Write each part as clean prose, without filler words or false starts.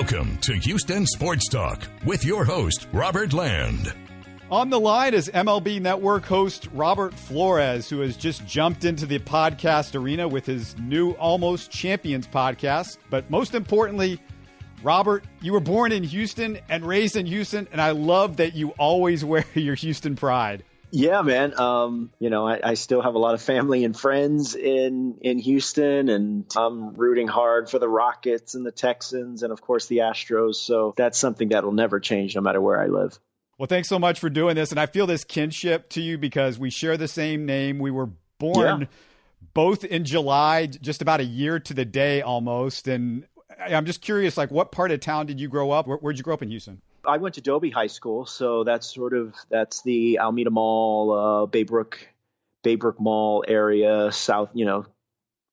Welcome to Houston Sports Talk with your host, Robert Land. On the line is MLB Network host Robert Flores, who has just jumped into the podcast arena with his new Almost Champions podcast. But most importantly, Robert, you were born in Houston and raised in Houston, and I love that you always wear your Houston pride. Yeah, man. I still have a lot of family and friends in Houston, and I'm rooting hard for the Rockets and the Texans and, of course, the Astros. So that's something that will never change no matter where I live. Well, thanks so much for doing this. And I feel this kinship to you because we share the same name. We were born both in July, just about a year to the day almost. And I'm just curious, like, what part of town did you grow up? Where'd you grow up in Houston? I went to Dobie High School, so that's the Alameda Mall, Baybrook Mall area, south,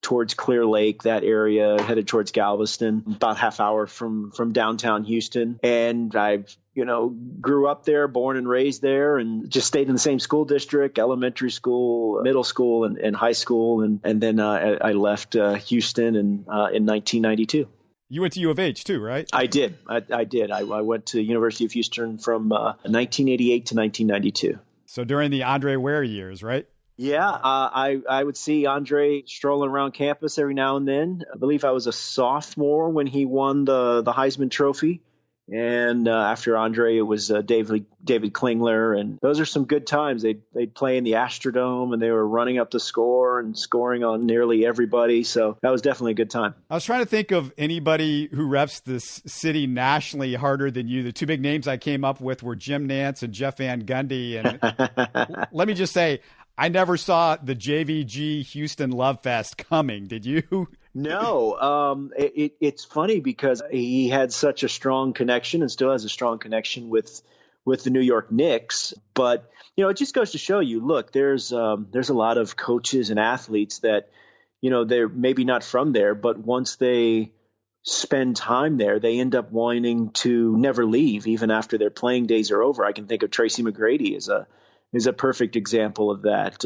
towards Clear Lake, that area, headed towards Galveston, about half hour from downtown Houston. And I, grew up there, born and raised there, and just stayed in the same school district, elementary school, middle school, and high school. And then I left Houston in 1992. You went to U of H too, right? I did. I did. I went to University of Houston from 1988 to 1992. So during the Andre Ware years, right? Yeah, I would see Andre strolling around campus every now and then. I believe I was a sophomore when he won the Heisman Trophy. And after Andre, it was David Klingler. And those are some good times. They'd play in the Astrodome, and they were running up the score and scoring on nearly everybody. So that was definitely a good time. I was trying to think of anybody who reps this city nationally harder than you. The two big names I came up with were Jim Nantz and Jeff Van Gundy. And let me just say, I never saw the JVG Houston Love Fest coming. Did you? No. It's funny because he had such a strong connection and still has a strong connection with the New York Knicks. But, it just goes to show you, look, there's a lot of coaches and athletes that, they're maybe not from there, but once they spend time there, they end up wanting to never leave, even after their playing days are over. I can think of Tracy McGrady as a perfect example of that.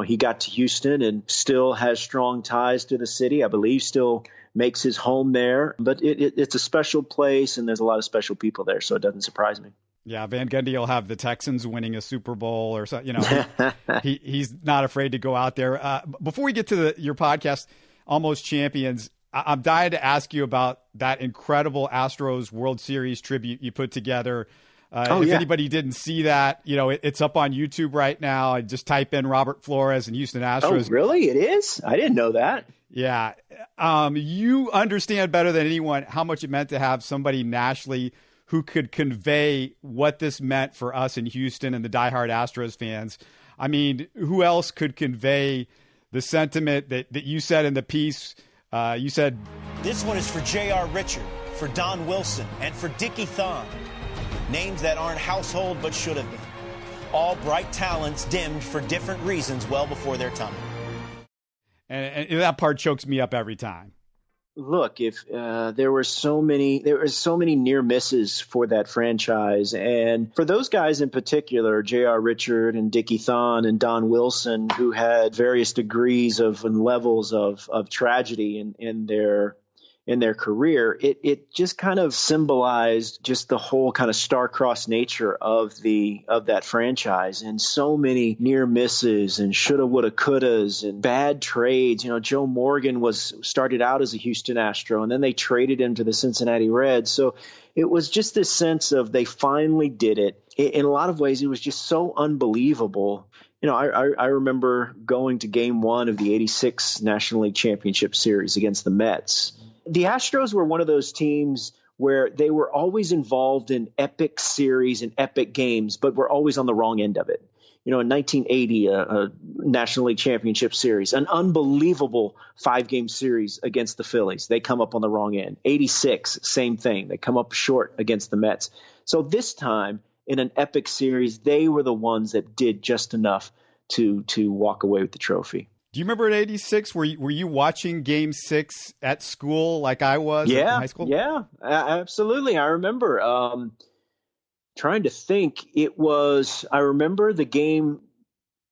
He got to Houston and still has strong ties to the city. I believe still makes his home there. But it's a special place, and there's a lot of special people there, so it doesn't surprise me. Yeah, Van Gundy will have the Texans winning a Super Bowl or so. He's not afraid to go out there. Before we get to your podcast, Almost Champions, I'm dying to ask you about that incredible Astros World Series tribute you put together. If anybody didn't see that, it's up on YouTube right now. Just type in Robert Flores and Houston Astros. Oh, really? It is? I didn't know that. Yeah. You understand better than anyone how much it meant to have somebody nationally who could convey what this meant for us in Houston and the diehard Astros fans. I mean, who else could convey the sentiment that you said in the piece? You said, "This one is for J.R. Richard, for Don Wilson, and for Dickie Thon. Names that aren't household but should have been. All bright talents dimmed for different reasons well before their time." And that part chokes me up every time. Look, if there were so many near misses for that franchise, and for those guys in particular, J.R. Richard and Dickie Thon and Don Wilson, who had various degrees and levels of tragedy in their career, it just kind of symbolized just the whole kind of star-crossed nature of that franchise, and so many near misses and shoulda, woulda, couldas and bad trades. Joe Morgan started out as a Houston Astro, and then they traded him to the Cincinnati Reds. So it was just this sense of they finally did it. In a lot of ways, it was just so unbelievable. I remember going to Game 1 of the '86 National League Championship Series against the Mets. The Astros were one of those teams where they were always involved in epic series and epic games, but were always on the wrong end of it. In 1980, a National League Championship Series, an unbelievable 5-game series against the Phillies. They come up on the wrong end. '86, same thing. They come up short against the Mets. So this time, in an epic series, they were the ones that did just enough to walk away with the trophy. Do you remember in '86, were you watching Game 6 at school like I was in high school? Yeah, absolutely. I remember trying to think. I remember the game,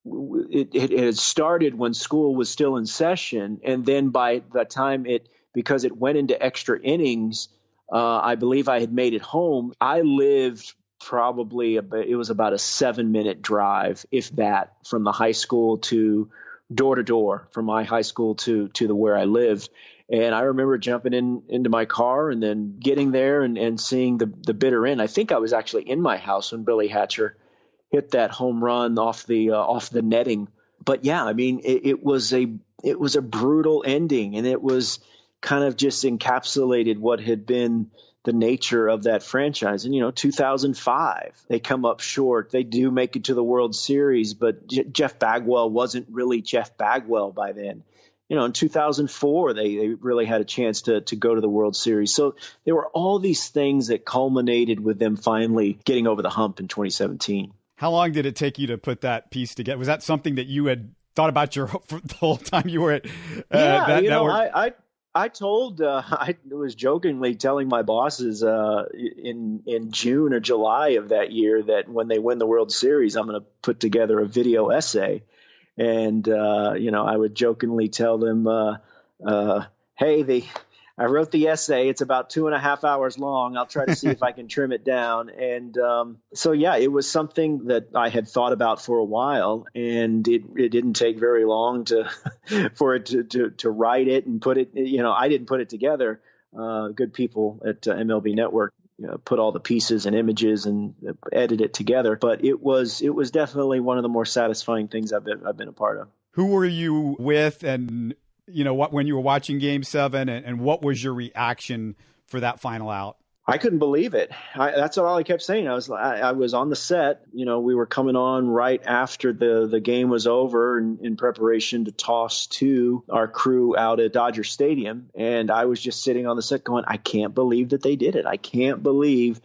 it had started when school was still in session. And then by the time because it went into extra innings, I believe I had made it home. I lived it was about a 7-minute drive, if that, from the high school to door, from my high school to where I lived. And I remember jumping into my car and then getting there and seeing the bitter end. I think I was actually in my house when Billy Hatcher hit that home run off the netting. But yeah, I mean, it was a brutal ending, and it was kind of just encapsulated what had been the nature of that franchise. And, 2005, they come up short. They do make it to the World Series, but Jeff Bagwell wasn't really Jeff Bagwell by then. In 2004, they really had a chance to go to the World Series. So there were all these things that culminated with them finally getting over the hump in 2017. How long did it take you to put that piece together? Was that something that you had thought about the whole time you were at I was jokingly telling my bosses in June or July of that year that when they win the World Series, I'm going to put together a video essay. And, I would jokingly tell them, hey, I wrote the essay. It's about 2.5 hours long. I'll try to see if I can trim it down. And it was something that I had thought about for a while, and it didn't take very long for it to write it and put it. I didn't put it together. Good people at MLB Network put all the pieces and images and edit it together. But it was definitely one of the more satisfying things I've been a part of. Who were you with, and when you were watching Game 7, and what was your reaction for that final out? I couldn't believe it. That's all I kept saying. I was on the set. We were coming on right after the game was over in preparation to toss to our crew out at Dodger Stadium. And I was just sitting on the set going, I can't believe that they did it. I can't believe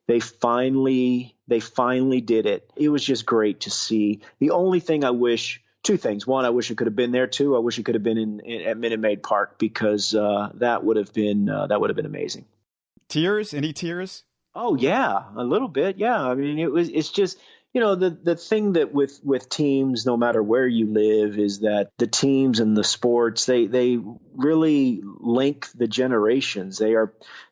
they finally did it. It was just great to see. The only thing I wish, two things. One, I wish it could have been there. Two, I wish it could have been at Minute Maid Park, because that would have been amazing. Tears? Any tears? Oh yeah, a little bit. Yeah. I mean, it's just, the thing that with teams, no matter where you live, is that the teams and the sports, they really link the generations. The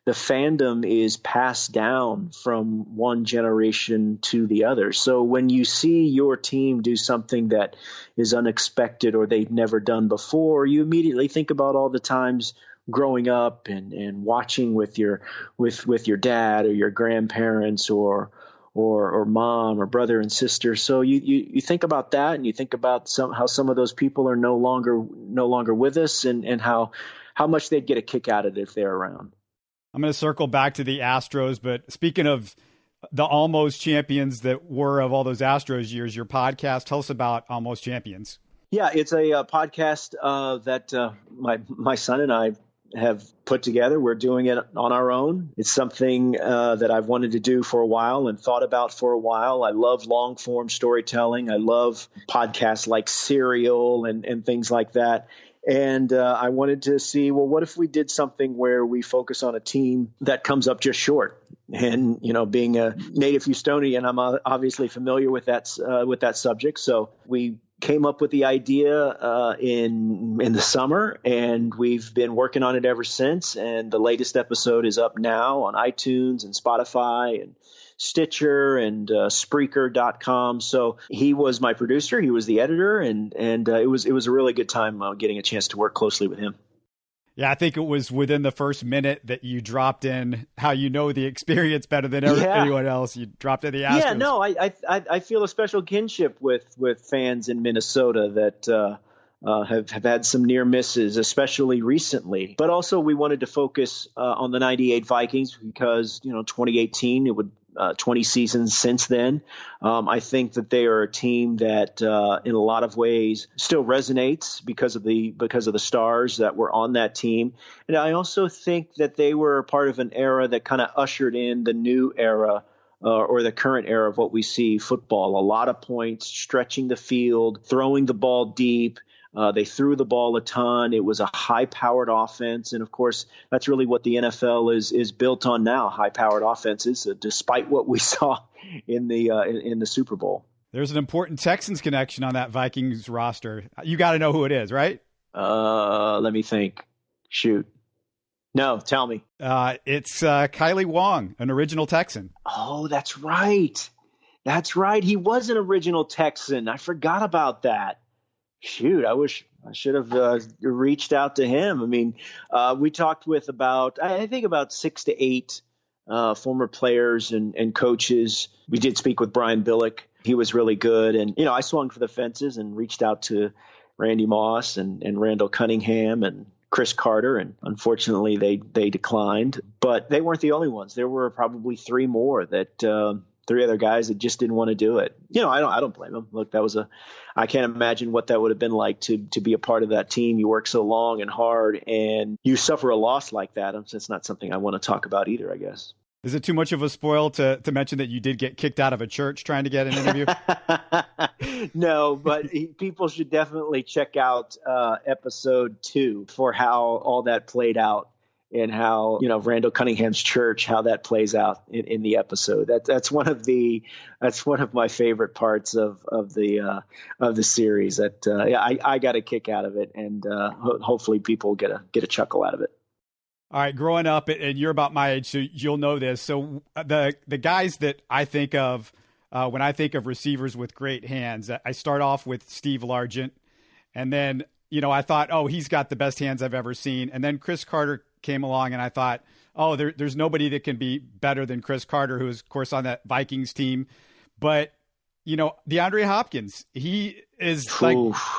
fandom is passed down from one generation to the other. So when you see your team do something that is unexpected or they've never done before, you immediately think about all the times growing up and watching with your dad or your grandparents or mom or brother and sister. So you think about that, and you think about how some of those people are no longer with us, and how much they'd get a kick out of it if they're around. I'm going to circle back to the Astros, but speaking of the almost champions that were of all those Astros years, your podcast, tell us about Almost Champions. Yeah, it's a podcast that my son and I have put together. We're doing it on our own. It's something that I've wanted to do for a while and thought about for a while. I love long form storytelling. I love podcasts like Serial and things like that. And I wanted to see, well, what if we did something where we focus on a team that comes up just short? And, being a native Houstonian, I'm obviously familiar with that subject. So we came up with the idea in the summer, and we've been working on it ever since. And the latest episode is up now on iTunes and Spotify and Stitcher and Spreaker.com. So he was my producer. He was the editor, and it was a really good time getting a chance to work closely with him. Yeah, I think it was within the first minute that you dropped in how the experience better than anyone else. You dropped in the Astros. Yeah, no, I feel a special kinship with fans in Minnesota that have had some near misses, especially recently. But also we wanted to focus on the 98 Vikings because, 2018, it would 20 seasons since then. I think that they are a team that in a lot of ways still resonates because of the stars that were on that team. And I also think that they were part of an era that kind of ushered in the new era or the current era of what we see football. A lot of points, stretching the field, throwing the ball deep. They threw the ball a ton. It was a high-powered offense, and of course, that's really what the NFL is built on now: high-powered offenses. Despite what we saw in the Super Bowl, there's an important Texans connection on that Vikings roster. You got to know who it is, right? Let me think. Shoot. No, tell me. It's Kylie Wong, an original Texan. Oh, that's right. That's right. He was an original Texan. I forgot about that. Shoot, I wish I should have reached out to him. I mean, we talked with about 6 to 8 former players and coaches. We did speak with Brian Billick. He was really good. And, I swung for the fences and reached out to Randy Moss and Randall Cunningham and Chris Carter. And unfortunately, they declined. But they weren't the only ones. There were probably 3 more that 3 other guys that just didn't want to do it. I don't blame them. Look, I can't imagine what that would have been like to be a part of that team. You work so long and hard and you suffer a loss like that. It's not something I want to talk about either, I guess. Is it too much of a spoil to mention that you did get kicked out of a church trying to get an interview? No, but people should definitely check out episode 2 for how all that played out. And how, Randall Cunningham's church, how that plays out in the episode. That's one of my favorite parts of the series. I got a kick out of it, and hopefully people get a chuckle out of it. All right, growing up, and you're about my age, so you'll know this. So the guys that I think of when I think of receivers with great hands, I start off with Steve Largent, and then I thought, oh, he's got the best hands I've ever seen, and then Chris Carter came along and I thought, oh, there's nobody that can be better than Chris Carter, who is, of course, on that Vikings team. But, DeAndre Hopkins, he is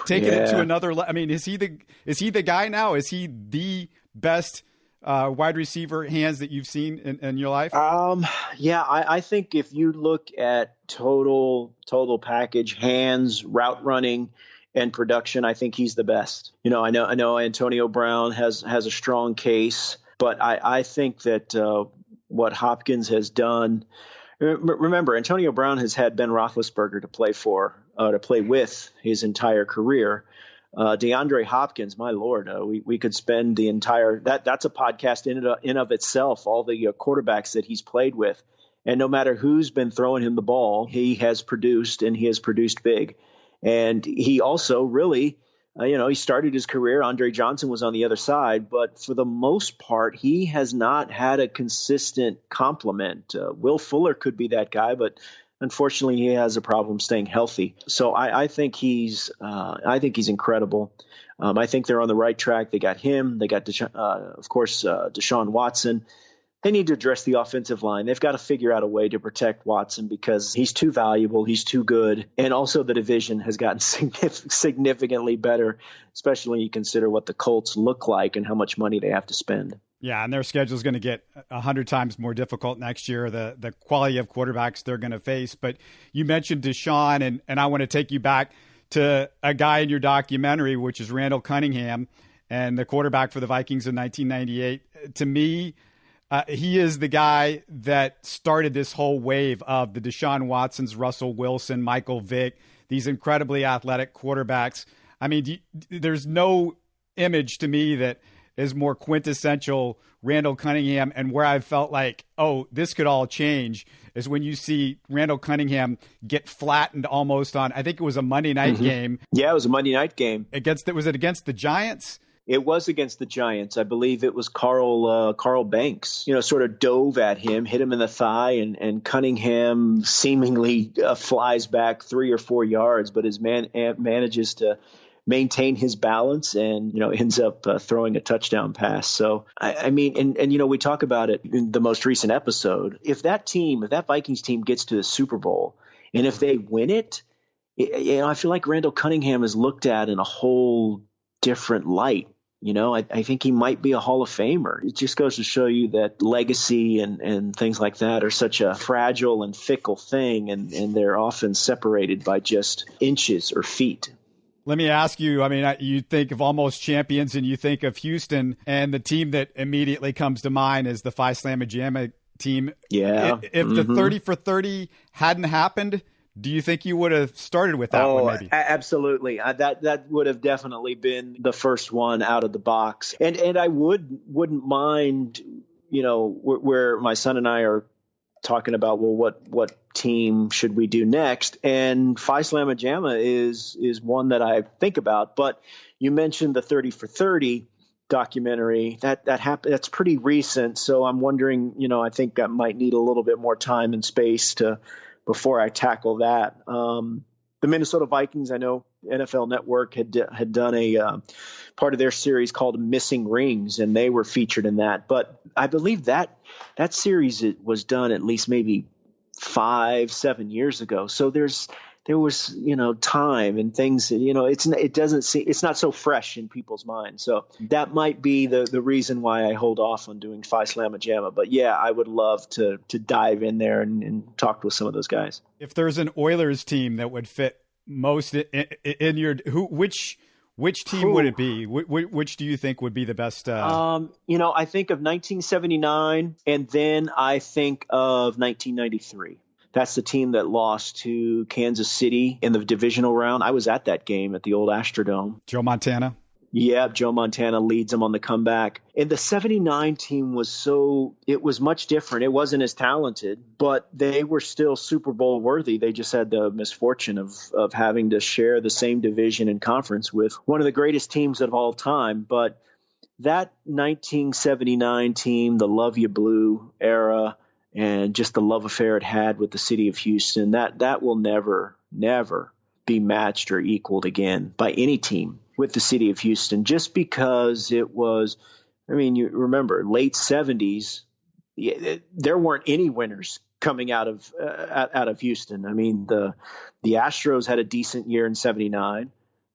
taking it to another level. I mean, is he the guy now? Is he the best wide receiver hands that you've seen in your life? Yeah, I think if you look at total package, hands, route running, and production, I think he's the best. I know Antonio Brown has a strong case, but I think that what Hopkins has done. Remember, Antonio Brown has had Ben Roethlisberger to play with his entire career. DeAndre Hopkins, my Lord, we could spend the entire that's a podcast in of itself. All the quarterbacks that he's played with, and no matter who's been throwing him the ball, he has produced, and he has produced big. And he also really, he started his career. Andre Johnson was on the other side, but for the most part, he has not had a consistent complement. Will Fuller could be that guy, but unfortunately, he has a problem staying healthy. So I think he's incredible. I think they're on the right track. They got him. They got, Deshaun Watson. They need to address the offensive line. They've got to figure out a way to protect Watson because he's too valuable. He's too good. And also the division has gotten significantly better, especially when you consider what the Colts look like and how much money they have to spend. Yeah, and their schedule is going to get 100 times more difficult next year, the quality of quarterbacks they're going to face. But you mentioned Deshaun, and I want to take you back to a guy in your documentary, which is Randall Cunningham, and the quarterback for the Vikings in 1998. To me, he is the guy that started this whole wave of the Deshaun Watsons, Russell Wilson, Michael Vick, these incredibly athletic quarterbacks. I mean, there's no image to me that is more quintessential Randall Cunningham, and where I felt like, oh, this could all change is when you see Randall Cunningham get flattened almost on, I think it was a Monday night game. Yeah, it was a Monday night game. Was it against the Giants? It was against the Giants. I believe it was Carl Banks, sort of dove at him, hit him in the thigh, and Cunningham seemingly flies back 3 or 4 yards, but his man manages to maintain his balance and, ends up throwing a touchdown pass. So, I mean, and we talk about it in the most recent episode. If that Vikings team gets to the Super Bowl and if they win it, I feel like Randall Cunningham is looked at in a whole different light. I think he might be a Hall of Famer. It just goes to show you that legacy and things like that are such a fragile and fickle thing, and they're often separated by just inches or feet. Let me ask you, I mean, you think of almost champions and you think of Houston, and the team that immediately comes to mind is the Phi Slamma Jamma team. Yeah. If the 30 for 30 hadn't happened, do you think you would have started with that one maybe? Absolutely. That would have definitely been the first one out of the box. And I wouldn't mind, where my son and I are talking about, well, what team should we do next? And Phi Slamma Jamma is one that I think about. But you mentioned the 30 for 30. documentary that happened. That's pretty recent. So I'm wondering, I think I might need a little bit more time and space before I tackle that. The Minnesota Vikings, I know NFL Network had done a part of their series called Missing Rings, and they were featured in that. But I believe that series was done at least maybe 5-7 years ago. So there was time and things, it's not so fresh in people's minds. So that might be the reason why I hold off on doing Phi Slamma Jamma. But yeah, I would love to dive in there and talk with some of those guys. If there's an Oilers team that would fit most in your, which team would it be? Which do you think would be the best? I think of 1979, and then I think of 1993. That's the team that lost to Kansas City in the divisional round. I was at that game at the old Astrodome. Joe Montana? Yeah, Joe Montana leads them on the comeback. And the 79 team it was much different. It wasn't as talented, but they were still Super Bowl worthy. They just had the misfortune of having to share the same division and conference with one of the greatest teams of all time. But that 1979 team, the Love You Blue era, and just the love affair it had with the city of Houston, that will never be matched or equaled again by any team with the city of Houston, just because it was, you remember, late 70s, there weren't any winners coming out of Houston. The Astros had a decent year in 79,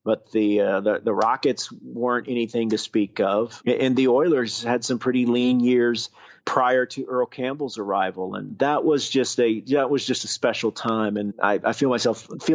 but the Rockets weren't anything to speak of. And the Oilers had some pretty lean years prior to Earl Campbell's arrival. And that was just a special time. And I feel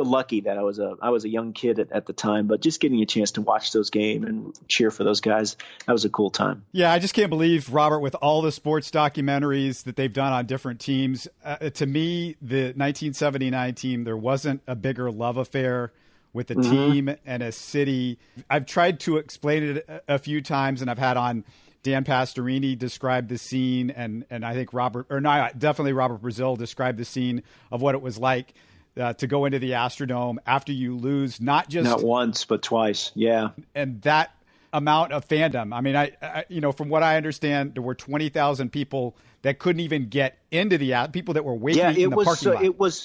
lucky that I was a young kid at the time, but just getting a chance to watch those games and cheer for those guys, that was a cool time. Yeah, I just can't believe, Robert, with all the sports documentaries that they've done on different teams, to me, the 1979 team, there wasn't a bigger love affair with a team and a city. I've tried to explain it a few times, and I've had on Dan Pastorini describe the scene, and I think definitely Robert Brazil described the scene of what it was like to go into the Astrodome after you lose, not once, but twice. Yeah. And that amount of fandom. I from what I understand, there were 20,000 people that couldn't even get into the people that were waiting in the parking lot. It was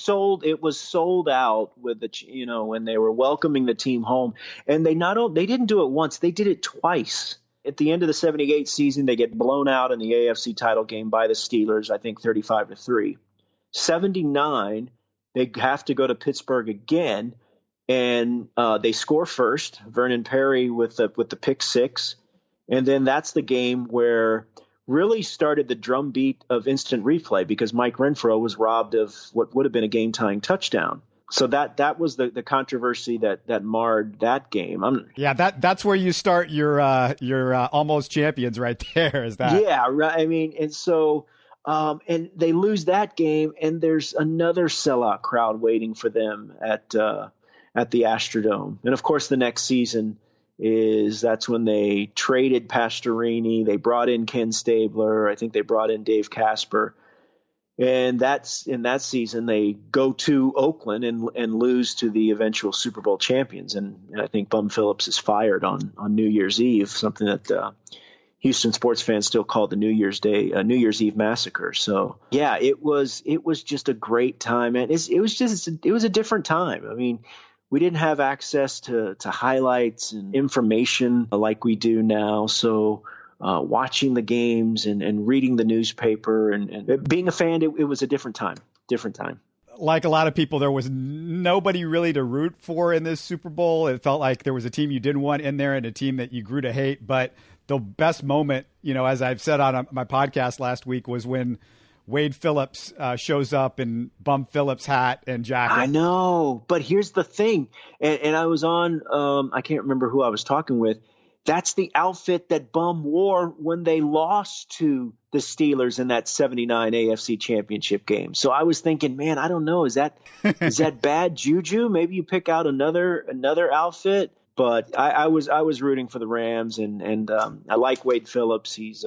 sold out with when they were welcoming the team home. And they didn't do it once, they did it twice. At the end of the 78 season, they get blown out in the AFC title game by the Steelers, I think 35-3. 79, they have to go to Pittsburgh again, and they score first. Vernon Perry with the pick six, and then that's the game where really started the drumbeat of instant replay, because Mike Renfro was robbed of what would have been a game-tying touchdown. So that was the controversy that marred that game. That's where you start your almost champions right there. Is that? Yeah, right. And so and they lose that game, and there's another sellout crowd waiting for them at the Astrodome. And of course, the next season that's when they traded Pastorini. They brought in Ken Stabler. I think they brought in Dave Casper. And that's in that season, they go to Oakland and lose to the eventual Super Bowl champions. And I think Bum Phillips is fired on New Year's Eve, something that Houston sports fans still call the New Year's Eve massacre. So yeah, it was just a great time, and it was a different time. We didn't have access to highlights and information like we do now. So watching the games and reading the newspaper and being a fan, it was a different time. Like a lot of people, there was nobody really to root for in this Super Bowl. It felt like there was a team you didn't want in there and a team that you grew to hate. But the best moment, as I've said on my podcast last week, was when Wade Phillips shows up in Bum Phillips hat and jacket. I know, but here's the thing. And I was on, I can't remember who I was talking with. That's the outfit that Bum wore when they lost to the Steelers in that 79 AFC championship game. So I was thinking, man, I don't know. Is that bad juju? Maybe you pick out another outfit. But I was rooting for the Rams, and I like Wade Phillips. He's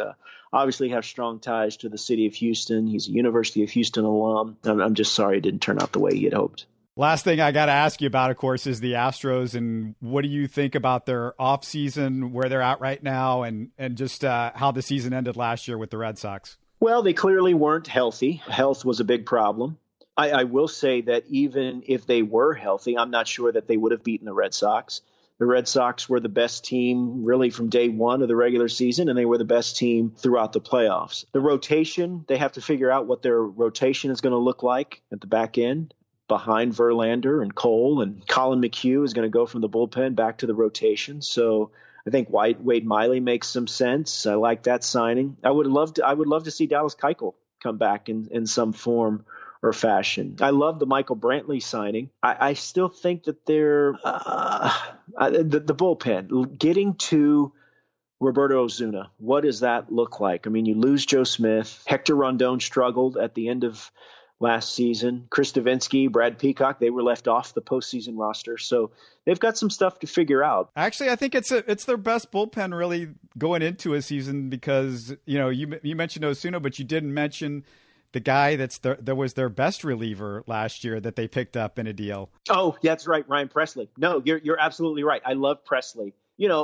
obviously has strong ties to the city of Houston. He's a University of Houston alum. I'm just sorry it didn't turn out the way he had hoped. Last thing I got to ask you about, of course, is the Astros, and what do you think about their offseason, where they're at right now, and just how the season ended last year with the Red Sox? Well, they clearly weren't healthy. Health was a big problem. I will say that even if they were healthy, I'm not sure that they would have beaten the Red Sox. The Red Sox were the best team really from day one of the regular season, and they were the best team throughout the playoffs. The rotation, they have to figure out what their rotation is going to look like at the back end. Behind Verlander and Cole, and Colin McHugh is going to go from the bullpen back to the rotation. So I think Wade Miley makes some sense. I like that signing. I would love to see Dallas Keuchel come back in some form or fashion. I love the Michael Brantley signing. I still think that they're the bullpen getting to Roberto Osuna. What does that look like? I mean, you lose Joe Smith. Hector Rondon struggled at the end of last season. Chris Davinsky, Brad Peacock, they were left off the postseason roster. So they've got some stuff to figure out. Actually, I think it's their best bullpen really going into a season because, you mentioned Osuna, but you didn't mention the guy that was their best reliever last year that they picked up in a deal. Oh, that's right. Ryan Pressly. No, you're absolutely right. I love Pressly.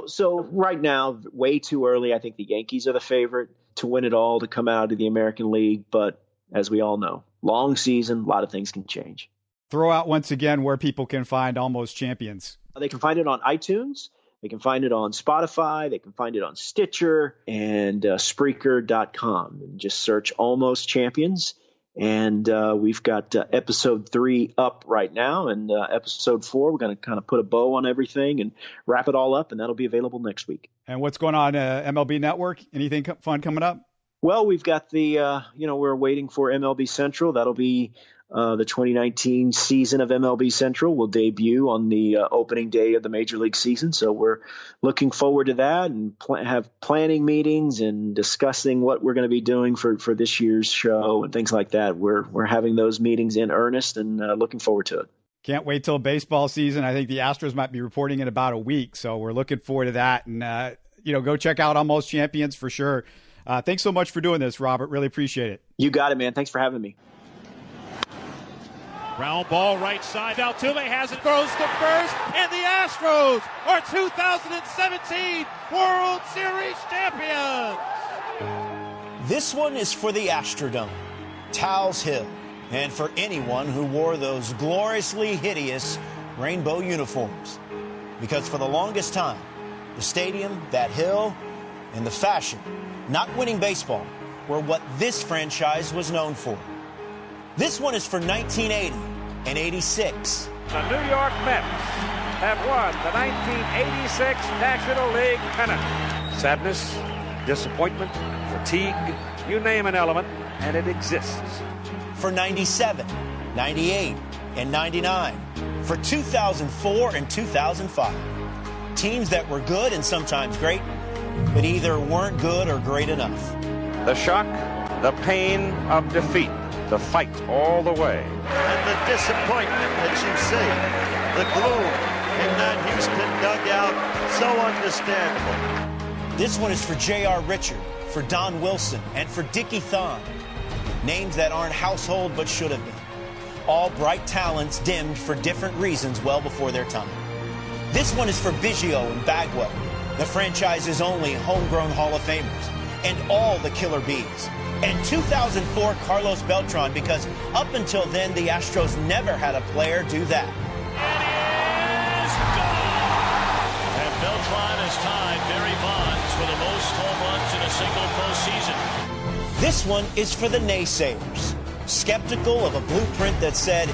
So right now, way too early. I think the Yankees are the favorite to win it all, to come out of the American League. But as we all know, long season, a lot of things can change. Throw out once again where people can find Almost Champions. They can find it on iTunes. They can find it on Spotify. They can find it on Stitcher and Spreaker.com. And just search Almost Champions. And we've got episode 3 up right now. And episode 4, we're going to kind of put a bow on everything and wrap it all up. And that'll be available next week. And what's going on MLB Network? Anything fun coming up? Well, we've got the, we're waiting for MLB Central. That'll be the 2019 season of MLB Central will debut on the opening day of the Major League season. So we're looking forward to that and have planning meetings and discussing what we're going to be doing for this year's show and things like that. We're having those meetings in earnest and looking forward to it. Can't wait till baseball season. I think the Astros might be reporting in about a week. So we're looking forward to that. And, go check out Almost Champions for sure. Thanks so much for doing this, Robert. Really appreciate it. You got it, man. Thanks for having me. Ground ball right side. Altuve has it, throws to first, and the Astros are 2017 World Series champions. This one is for the Astrodome, Towles Hill, and for anyone who wore those gloriously hideous rainbow uniforms. Because for the longest time, the stadium, that hill, and the fashion, not winning baseball, were what this franchise was known for. This one is for 1980 and 86. The New York Mets have won the 1986 National League pennant. Sadness, disappointment, fatigue, you name an element, and it exists. For 97, 98, and 99. For 2004 and 2005. Teams that were good and sometimes great, but either weren't good or great enough. The shock, the pain of defeat, the fight all the way. And the disappointment that you see, the gloom in that Houston dugout, so understandable. This one is for J.R. Richard, for Don Wilson, and for Dickie Thon. Names that aren't household but should have been. All bright talents dimmed for different reasons well before their time. This one is for Biggio and Bagwell, the franchise's only homegrown Hall of Famers, and all the Killer Bees. And 2004 Carlos Beltran, because up until then, the Astros never had a player do that. It is gone! And Beltran has tied Barry Bonds for the most home runs in a single postseason. This one is for the naysayers, skeptical of a blueprint that said,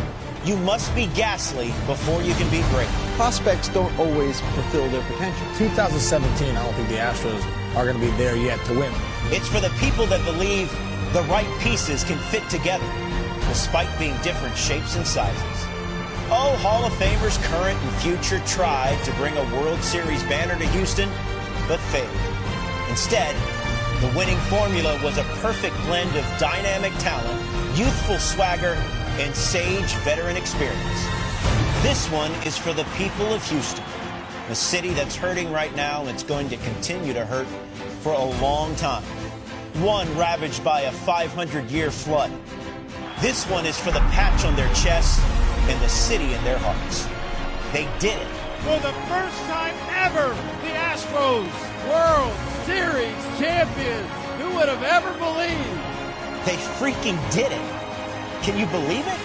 you must be ghastly before you can be great. Prospects don't always fulfill their potential. 2017, I don't think the Astros are going to be there yet to win. It's for the people that believe the right pieces can fit together, despite being different shapes and sizes. Oh, Hall of Famers, current and future, tried to bring a World Series banner to Houston, but failed. Instead, the winning formula was a perfect blend of dynamic talent, youthful swagger, and sage veteran experience. This one is for the people of Houston, a city that's hurting right now and it's going to continue to hurt for a long time. One ravaged by a 500-year flood. This one is for the patch on their chests and the city in their hearts. They did it. For the first time ever, the Astros World Series champions. Who would have ever believed? They freaking did it. Can you believe it?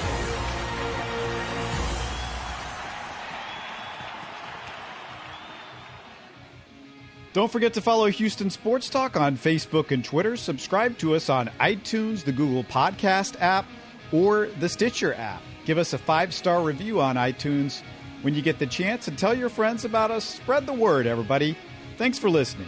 Don't forget to follow Houston Sports Talk on Facebook and Twitter. Subscribe to us on iTunes, the Google Podcast app, or the Stitcher app. Give us a 5-star review on iTunes when you get the chance, and tell your friends about us. Spread the word, everybody. Thanks for listening.